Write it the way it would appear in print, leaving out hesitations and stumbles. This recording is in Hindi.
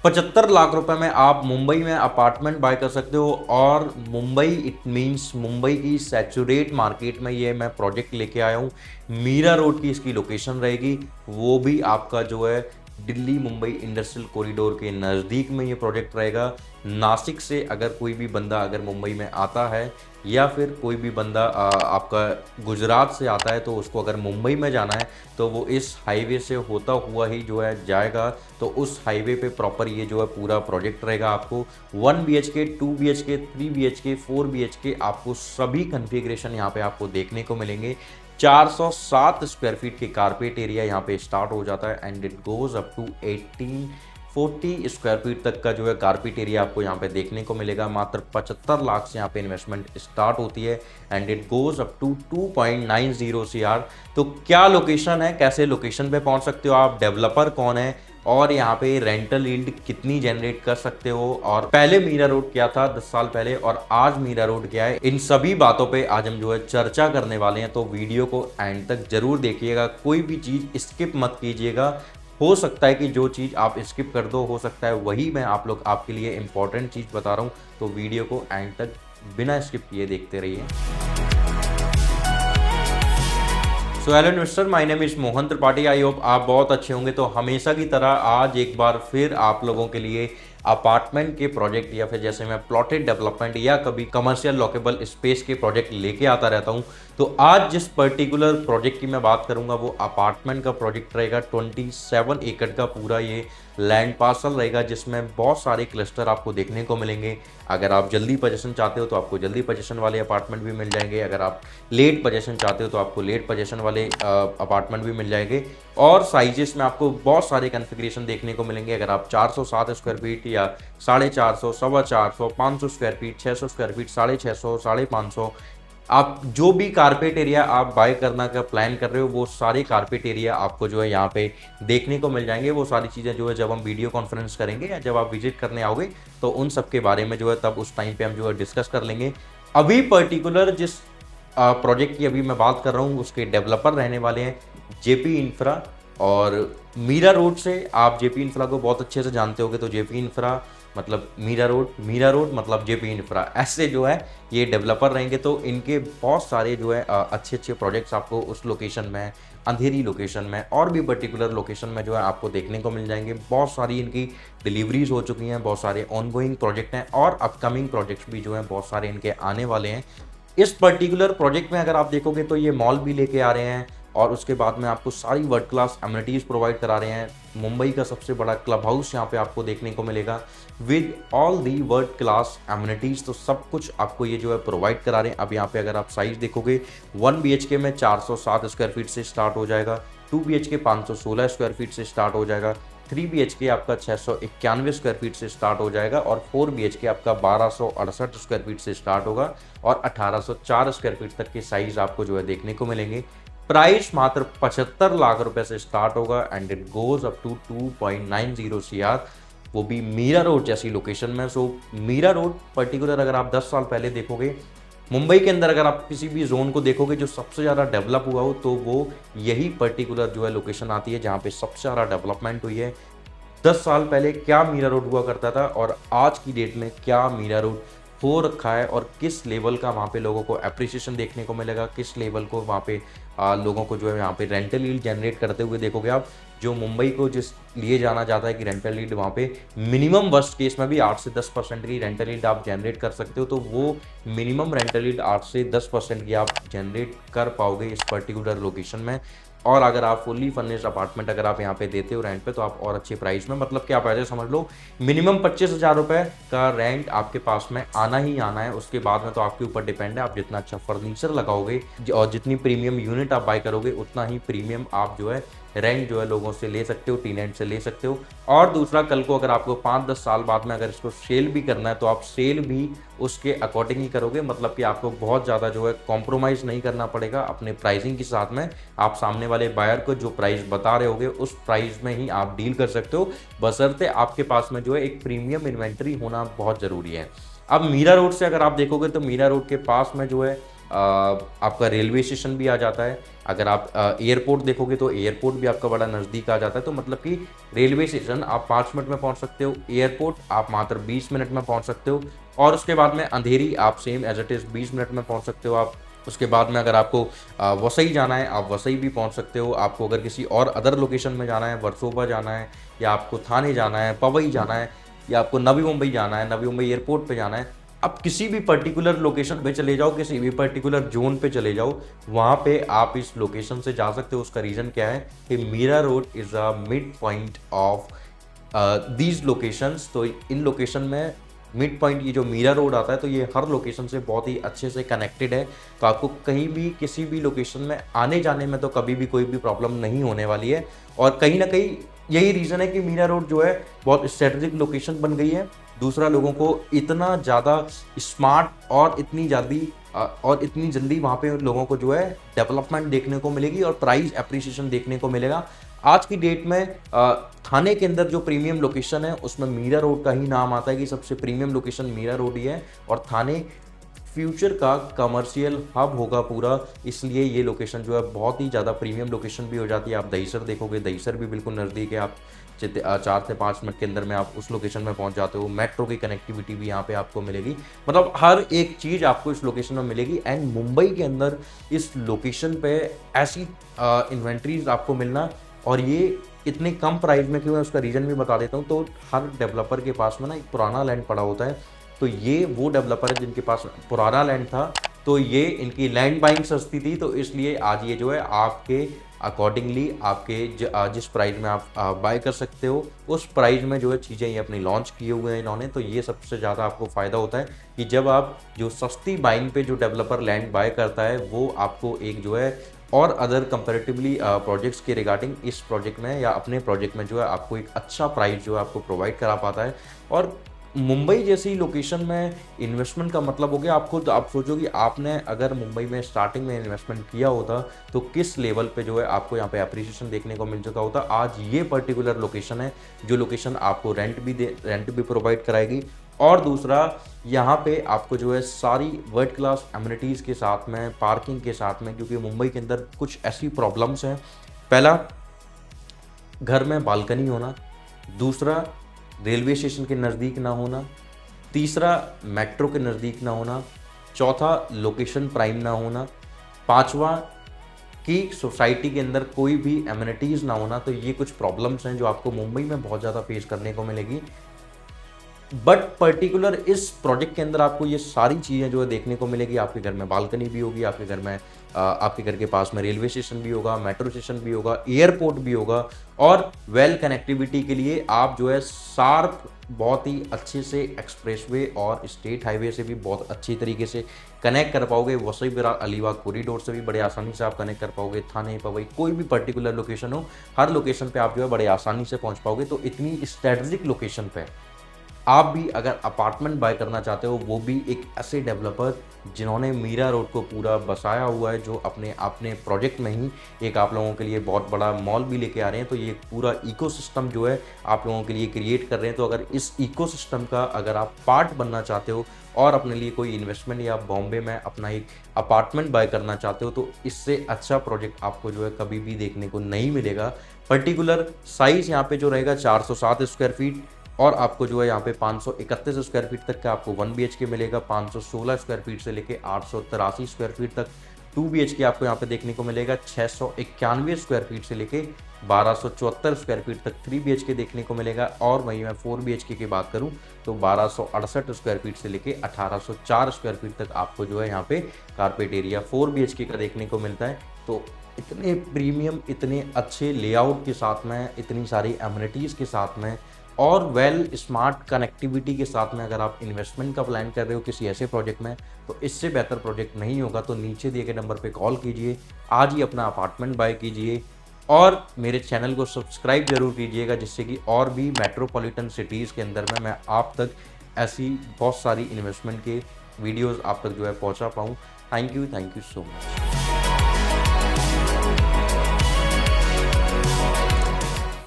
75 लाख रुपए में आप मुंबई में अपार्टमेंट बाय कर सकते हो। और मुंबई इट मींस मुंबई की सैचुरेट मार्केट में ये मैं प्रोजेक्ट लेके आया हूँ। मीरा रोड की इसकी लोकेशन रहेगी, वो भी आपका जो है दिल्ली मुंबई इंडस्ट्रियल कॉरिडोर के नज़दीक में ये प्रोजेक्ट रहेगा। नासिक से अगर कोई भी बंदा अगर मुंबई में आता है या फिर कोई भी बंदा आपका गुजरात से आता है तो उसको अगर मुंबई में जाना है तो वो इस हाईवे से होता हुआ ही जो है जाएगा। तो उस हाईवे पे प्रॉपर ये जो है पूरा प्रोजेक्ट रहेगा। आपको 1 BHK 2 BHK 3 BHK 4 BHK आपको सभी कन्फिग्रेशन यहाँ पे आपको देखने को मिलेंगे। 407 स्क्वायर फीट के कारपेट एरिया यहाँ पे स्टार्ट हो जाता है and it goes up to 1840 square feet तक का जो है कारपेट एरिया आपको यहाँ पे देखने को मिलेगा। मात्र 75 लाख से यहाँ पे इन्वेस्टमेंट स्टार्ट होती है and it goes up to 2.90 CR। तो क्या लोकेशन है, कैसे लोकेशन पे पहुंच सकते हो आप, डेवलपर कौन है और यहाँ पे रेंटल यील्ड कितनी जनरेट कर सकते हो, और पहले मीरा रोड क्या था 10 साल पहले और आज मीरा रोड क्या है, इन सभी बातों पे आज हम जो है चर्चा करने वाले हैं। तो वीडियो को एंड तक जरूर देखिएगा, कोई भी चीज़ स्किप मत कीजिएगा। हो सकता है कि जो चीज़ आप स्किप कर दो, हो सकता है वही मैं आपके लिए इंपॉर्टेंट चीज़ बता रहा हूँ। तो वीडियो को एंड तक बिना स्किप किए देखते रहिए। So hello investor, my name is Mohan Tripathi. I hope आप बहुत अच्छे होंगे। तो हमेशा की तरह आज एक बार फिर आप लोगों के लिए अपार्टमेंट के प्रोजेक्ट या फिर जैसे मैं प्लॉटेड डेवलपमेंट या कभी कमर्शियल लॉकेबल स्पेस के प्रोजेक्ट लेके आता रहता हूं। तो आज जिस पर्टिकुलर प्रोजेक्ट की मैं बात करूंगा वो अपार्टमेंट का प्रोजेक्ट रहेगा। 27 एकड़ का पूरा ये लैंड पार्सल रहेगा जिसमें बहुत सारे क्लस्टर आपको देखने को मिलेंगे। अगर आप जल्दी पोजीशन चाहते हो तो आपको जल्दी पोजीशन वाले अपार्टमेंट भी मिल जाएंगे, अगर आप लेट पोजीशन चाहते हो तो आपको लेट पोजीशन वाले अपार्टमेंट भी मिल जाएंगे। और साइजेस में आपको बहुत सारे कन्फिग्रेशन देखने को मिलेंगे। अगर आप 407 स्क्वायर फीट या 450, 425, 500 स्क्वायर फीट, 600 स्क्वायर फीट, 650, 550, आप जो भी कारपेट एरिया आप बाय करना का प्लान कर रहे हो वो सारे कारपेट एरिया आपको जो है यहाँ पे देखने को मिल जाएंगे। वो सारी चीज़ें जो है जब हम वीडियो कॉन्फ्रेंस करेंगे या जब आप विजिट करने आओगे तो उन सब के बारे में जो है तब उस टाइम पे हम जो है डिस्कस कर लेंगे। अभी पर्टिकुलर जिस प्रोजेक्ट की अभी मैं बात कर रहा हूँ उसके डेवलपर रहने वाले हैं जेपी इंफ्रा। और मीरा रोड से आप जेपी इंफ्रा को बहुत अच्छे से जानते होंगे। तो जेपी इंफ्रा मतलब मीरा रोड मतलब जेपी इंफ्रा, ऐसे जो है ये डेवलपर रहेंगे। तो इनके बहुत सारे जो है अच्छे अच्छे प्रोजेक्ट्स आपको उस लोकेशन में, अंधेरी लोकेशन में और भी पर्टिकुलर लोकेशन में जो है आपको देखने को मिल जाएंगे। बहुत सारी इनकी डिलीवरीज हो चुकी हैं, बहुत सारे ऑनगोइंग प्रोजेक्ट हैं और अपकमिंग प्रोजेक्ट्स भी जो हैं बहुत सारे इनके आने वाले हैं। इस पर्टिकुलर प्रोजेक्ट में अगर आप देखोगे तो ये मॉल भी लेके आ रहे हैं और उसके बाद में आपको सारी वर्ल्ड क्लास एमिनिटीज़ प्रोवाइड करा रहे हैं। मुंबई का सबसे बड़ा क्लब हाउस यहाँ पे आपको देखने को मिलेगा with all the world class amenities. तो सब कुछ आपको ये जो है प्रोवाइड करा रहे हैं। अब यहाँ पे अगर आप साइज़ देखोगे 1 BHK में 407 स्क्वायर फीट से स्टार्ट हो जाएगा, 2 BHK 516 स्क्वायर फीट से स्टार्ट हो जाएगा, 3 BHK आपका 691 स्क्वायर फीट से स्टार्ट हो जाएगा और 4 BHK आपका 1268 स्क्वायर फीट से स्टार्ट होगा और 1804 स्क्वायर फीट तक के साइज़ आपको जो है देखने को मिलेंगे। प्राइस मात्र 75 लाख रुपए से स्टार्ट होगा and it goes up to 2.90 CR, वो भी मीरा रोड जैसी लोकेशन में। सो मीरा रोड पर्टिकुलर अगर आप 10 साल पहले देखोगे मुंबई के अंदर, अगर आप किसी भी जोन को देखोगे जो सबसे ज़्यादा डेवलप हुआ हो तो वो यही पर्टिकुलर जो है लोकेशन आती है जहाँ पे सबसे ज़्यादा डेवलपमेंट हुई है। 10 साल पहले क्या मीरा रोड हुआ करता था और आज की डेट में क्या मीरा रोड हो रखा है और किस लेवल का वहाँ पे लोगों को एप्रिसिएशन देखने को मिलेगा, किस लेवल को वहाँ पे लोगों को जो है यहाँ पे रेंटल यील्ड जनरेट करते हुए देखोगे आप। जो मुंबई को जिस लिए जाना जाता है कि रेंटल यील्ड वहाँ पे मिनिमम वर्स्ट केस में भी 8 से 10% की रेंटल यील्ड आप जनरेट कर सकते हो। तो वो मिनिमम रेंटल यील्ड 8 से 10% की आप जनरेट कर पाओगे इस पर्टिकुलर लोकेशन में। और अगर आप फुल्ली फर्निश्ड अपार्टमेंट अगर आप यहाँ पे देते हो रेंट पे तो आप और अच्छे प्राइस में, मतलब कि आप ऐसे समझ लो मिनिमम 25,000 रुपये का रेंट आपके पास में आना ही आना है। उसके बाद में तो आपके ऊपर डिपेंड है, आप जितना अच्छा फर्नीचर लगाओगे और जितनी प्रीमियम यूनिट आप बाय करोगे उतना ही प्रीमियम आप जो है रेंट जो है लोगों से ले सकते हो, टीनेंट से ले सकते हो। और दूसरा, कल को अगर आपको 5-10 साल बाद में अगर इसको सेल भी करना है तो आप सेल भी उसके अकॉर्डिंग ही करोगे, मतलब कि आपको बहुत ज़्यादा जो है कॉम्प्रोमाइज़ नहीं करना पड़ेगा अपने प्राइसिंग के साथ में। आप सामने वाले बायर को जो प्राइस बता रहे होगे उस प्राइस में ही आप डील कर सकते हो, बशर्ते आपके पास में जो है एक प्रीमियम इन्वेंट्री होना बहुत ज़रूरी है। अब मीरा रोड से अगर आप देखोगे तो मीरा रोड के पास में जो है आपका रेलवे स्टेशन भी आ जाता है। अगर आप एयरपोर्ट देखोगे तो एयरपोर्ट भी आपका बड़ा नज़दीक आ जाता है। तो मतलब कि रेलवे स्टेशन आप 5 मिनट में पहुंच सकते हो, एयरपोर्ट आप मात्र 20 मिनट में पहुंच सकते हो, और उसके बाद में अंधेरी आप same as it is 20 minute में पहुंच सकते हो आप। उसके बाद में अगर आपको वसई जाना है, आप वसई भी पहुंच सकते हो। आपको अगर किसी और अदर लोकेशन में जाना है, वर्सोवा जाना है, या आपको थाने जाना है, पवई जाना है, या आपको नवी मुंबई जाना है, नवी मुंबई एयरपोर्ट पे जाना है, आप किसी भी पर्टिकुलर लोकेशन पे चले जाओ, किसी भी पर्टिकुलर जोन पे चले जाओ, वहाँ पे आप इस लोकेशन से जा सकते हो। उसका रीज़न क्या है कि Mira Road is a midpoint of these locations. तो इन लोकेशन में मिड पॉइंट ये जो मीरा रोड आता है, तो ये हर लोकेशन से बहुत ही अच्छे से कनेक्टेड है। तो आपको कहीं भी किसी भी लोकेशन में आने जाने में तो कभी भी कोई भी प्रॉब्लम नहीं होने वाली है। और कहीं ना कहीं यही रीज़न है कि मीरा रोड जो है बहुत स्ट्रेटेजिक लोकेशन बन गई है। दूसरा, लोगों को इतना ज़्यादा स्मार्ट और इतनी जल्दी वहाँ पे लोगों को जो है डेवलपमेंट देखने को मिलेगी और प्राइस एप्रिसिएशन देखने को मिलेगा। आज की डेट में थाने के अंदर जो प्रीमियम लोकेशन है उसमें मीरा रोड का ही नाम आता है कि सबसे प्रीमियम लोकेशन मीरा रोड ही है। और थाने फ्यूचर का कमर्शियल हब होगा पूरा, इसलिए ये लोकेशन जो है बहुत ही ज़्यादा प्रीमियम लोकेशन भी हो जाती है। आप दहीसर देखोगे, दहीसर भी बिल्कुल नज़दीक है। आप 4 से 5 मिनट के अंदर में आप उस लोकेशन में पहुंच जाते हो। मेट्रो की कनेक्टिविटी भी यहाँ पे आपको मिलेगी, मतलब हर एक चीज़ आपको इस लोकेशन में मिलेगी। एंड मुंबई के अंदर इस लोकेशन पे ऐसी इन्वेंट्रीज आपको मिलना, और ये इतने कम प्राइस में क्यों है उसका रीज़न भी बता देता हूँ। तो हर डेवलपर के पास में ना एक पुराना लैंड पड़ा होता है, तो ये वो डेवलपर है जिनके पास पुराना लैंड था, तो ये इनकी लैंड बाइंग सस्ती थी, तो इसलिए आज ये जो है आपके अकॉर्डिंगली आपके जिस प्राइस में आप बाय कर सकते हो उस प्राइस में जो है चीज़ें ये अपनी लॉन्च किए हुए हैं इन्होंने। तो ये सबसे ज़्यादा आपको फ़ायदा होता है कि जब आप जो सस्ती बाइंग पे जो डेवलपर लैंड बाय करता है वो आपको एक जो है और अदर कंपैरेटिवली प्रोजेक्ट्स के रिगार्डिंग इस प्रोजेक्ट में या अपने प्रोजेक्ट में जो है आपको एक अच्छा प्राइस जो है आपको प्रोवाइड करा पाता है। और मुंबई जैसी लोकेशन में इन्वेस्टमेंट का मतलब हो गया, आप सोचो कि आपने अगर मुंबई में स्टार्टिंग में इन्वेस्टमेंट किया होता तो किस लेवल पे जो है आपको यहाँ पे अप्रिसिएशन देखने को मिल चुका होता। आज ये पर्टिकुलर लोकेशन है जो लोकेशन आपको रेंट भी प्रोवाइड कराएगी। और दूसरा, यहाँ पे आपको जो है सारी वर्ल्ड क्लास एमिनिटीज़ के साथ में, पार्किंग के साथ में, क्योंकि मुंबई के अंदर कुछ ऐसी प्रॉब्लम्स हैं। पहला, घर में बालकनी होना। दूसरा, रेलवे स्टेशन के नज़दीक ना होना। तीसरा, मेट्रो के नज़दीक ना होना। चौथा, लोकेशन प्राइम ना होना। पांचवा, कि सोसाइटी के अंदर कोई भी एमिनिटीज़ ना होना। तो ये कुछ प्रॉब्लम्स हैं जो आपको मुंबई में बहुत ज़्यादा फेस करने को मिलेगी। बट पर्टिकुलर इस प्रोजेक्ट के अंदर आपको ये सारी चीज़ें जो है देखने को मिलेगी। आपके घर में बालकनी भी होगी, आपके घर के पास में रेलवे स्टेशन भी होगा, मेट्रो स्टेशन भी होगा, एयरपोर्ट भी होगा, और वेल कनेक्टिविटी के लिए आप जो है शार्प बहुत ही अच्छे से एक्सप्रेसवे और स्टेट हाईवे से भी बहुत अच्छी तरीके से कनेक्ट कर पाओगे। वसई विरार अलीबाग कॉरिडोर से भी बड़े आसानी से आप कनेक्ट कर पाओगे। थाने, पवई, कोई भी पर्टिकुलर लोकेशन हो, हर लोकेशन पे आप जो है बड़े आसानी से पहुंच पाओगे। तो इतनी स्ट्रेटजिक लोकेशन पे आप भी अगर अपार्टमेंट बाय करना चाहते हो, वो भी एक ऐसे डेवलपर जिन्होंने मीरा रोड को पूरा बसाया हुआ है, जो अपने प्रोजेक्ट में ही एक आप लोगों के लिए बहुत बड़ा मॉल भी लेके आ रहे हैं। तो ये पूरा इकोसिस्टम जो है आप लोगों के लिए क्रिएट कर रहे हैं। तो अगर इस इकोसिस्टम का अगर आप पार्ट बनना चाहते हो और अपने लिए कोई इन्वेस्टमेंट या बॉम्बे में अपना एक अपार्टमेंट बाय करना चाहते हो, तो इससे अच्छा प्रोजेक्ट आपको जो है कभी भी देखने को नहीं मिलेगा। पर्टिकुलर साइज़ यहाँ पे जो रहेगा 407 स्क्वायर फीट, और आपको जो है यहाँ पे 531 स्क्वायर फीट तक का आपको 1 BHK मिलेगा। 516 स्क्वायर फीट से लेके 883 स्क्वायर फीट तक 2 BHK आपको यहाँ पे देखने को मिलेगा। 691 स्क्वायर फीट से लेके 1274 स्क्वायर फीट तक 3 BHK देखने को मिलेगा। और वहीं मैं 4 BHK की बात करूँ तो 1268 स्क्वायर फीट से लेके 1804 स्क्वायर फीट तक आपको जो है यहाँ पे कारपेट एरिया 4 BHK का देखने को मिलता है। तो इतने प्रीमियम, इतने अच्छे लेआउट के साथ में, इतनी सारी एमिनिटीज़ के साथ में, और वेल स्मार्ट कनेक्टिविटी के साथ में अगर आप इन्वेस्टमेंट का प्लान कर रहे हो किसी ऐसे प्रोजेक्ट में, तो इससे बेहतर प्रोजेक्ट नहीं होगा। तो नीचे दिए गए नंबर पे कॉल कीजिए, आज ही अपना अपार्टमेंट बाय कीजिए, और मेरे चैनल को सब्सक्राइब जरूर कीजिएगा, जिससे कि और भी मेट्रोपॉलिटन सिटीज़ के अंदर में मैं आप तक ऐसी बहुत सारी इन्वेस्टमेंट के वीडियोज़ आप तक जो है पहुँचा पाऊँ। Thank you so much.